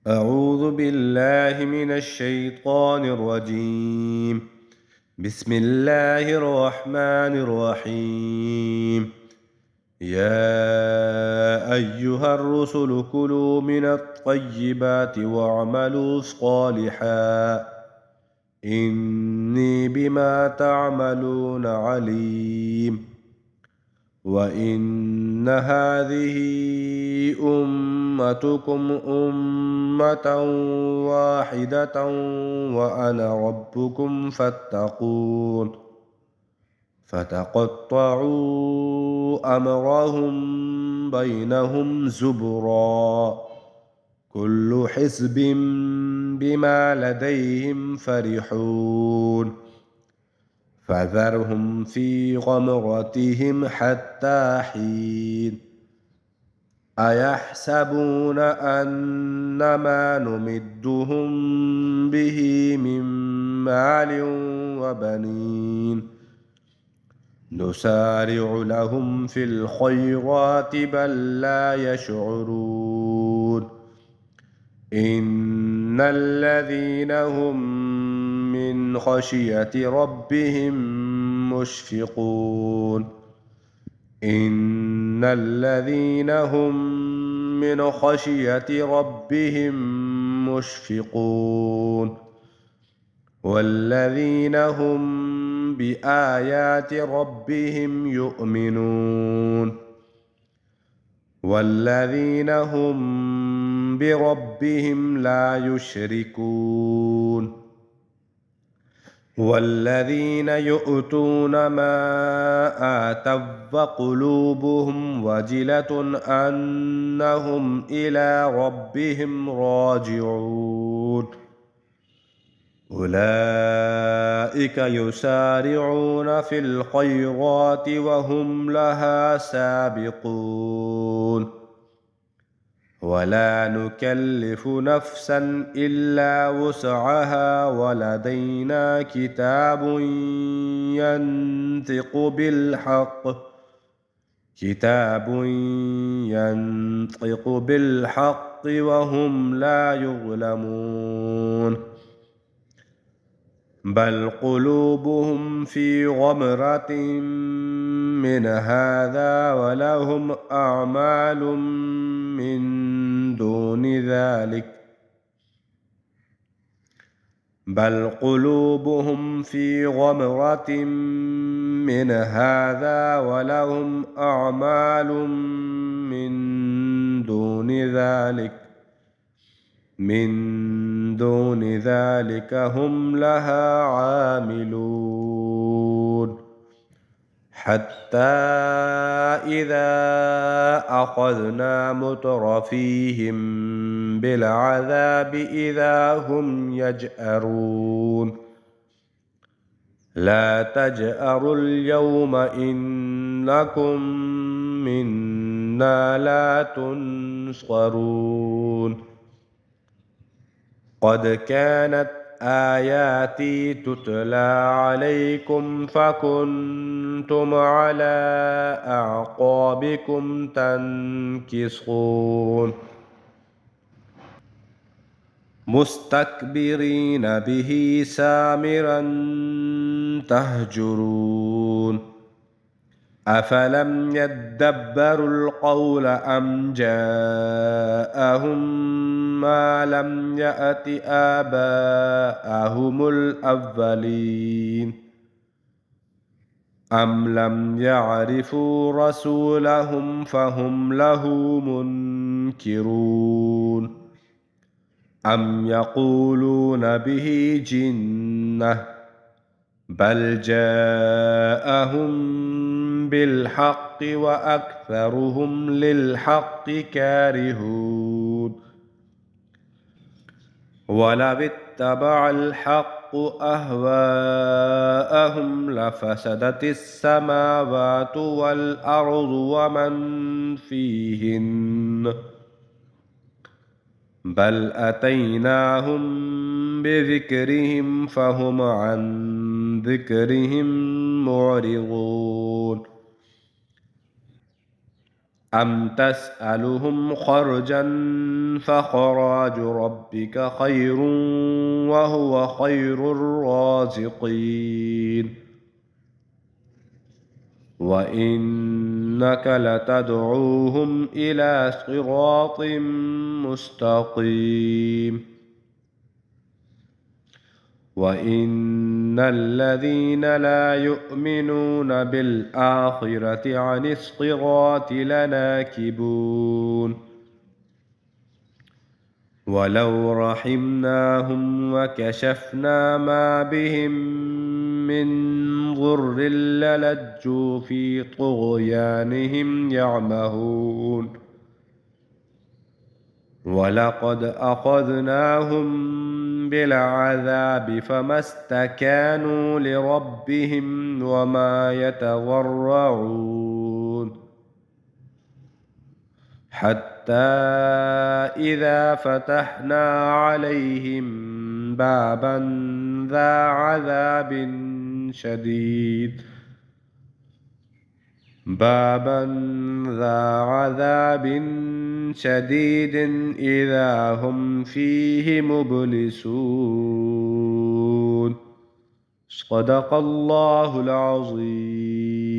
أعوذ بالله من الشيطان الرجيم. بسم الله الرحمن الرحيم. يا أيها الرسل كلوا من الطيبات واعملوا صالحا إني بما تعملون عليم. وإن هذه أمتكم أمة واحدة وأنا ربكم فاتقون. فتقطعوا أمرهم بينهم زبرا كل حزب بما لديهم فرحون. فذرهم في غمرتهم حتى حين. أيحسبون أن ما نمدهم به من مال وبنين نسارع لهم في الخيرات بل لا يشعرون. إن الذين هم من خشية ربهم مشفقون. إن الذين هم من خشية ربهم مشفقون. والذين هم بآيات ربهم يؤمنون. والذين هم بربهم لا يشركون. والذين يؤتون ما آتوا وقلوبهم وجلة أنهم إلى ربهم راجعون. أولئك يسارعون في الخيرات وهم لها سابقون. ولا نكلف نفسا إلا وسعها ولدينا كتاب ينطق بالحق وهم لا يظلمون. بل قلوبهم في غمرة من هذا ولهم أعمال من دون ذلك. بل قلوبهم في غمرة من هذا ولهم أعمال من دون ذلك هم لها عاملون. حتى إذا أخذنا مترفيهم بالعذاب إذا هم يجأرون. لا تجأروا اليوم إنكم منا لا تنصرون. قد كانت آياتي تتلى عليكم فكنتم على أعقابكم تنكصون. مستكبرين به سامرا تهجرون. أفلم يدبروا القول أم جاءهم ما لم يأت آباءهم الأولين. أم لم يعرفوا رسولهم فهم له منكرون. أم يقولون به جنة بل جاءهم بالحق وأكثرهم للحق كارهون. ولو اتبع الحق أهواءهم لفسدت السماوات والأرض ومن فيهن بل أتيناهم بذكرهم فهم عن ذكرهم معرضون. أم تسألهم خرجا فخراج ربك خير وهو خير الرازقين وإنك لتدعوهم إلى صراط مستقيم وإن الذين لا يؤمنون بالآخرة عن الصراط لناكبون ولو رحمناهم وكشفنا ما بهم من ضر للجوا في طغيانهم يعمهون ولقد أخذناهم بالعذاب فما استكانوا لربهم وما يتضرعون حتى إذا فتحنا عليهم بابا ذا عذاب شديد إذا هم فيه مبلسون صدق الله العظيم.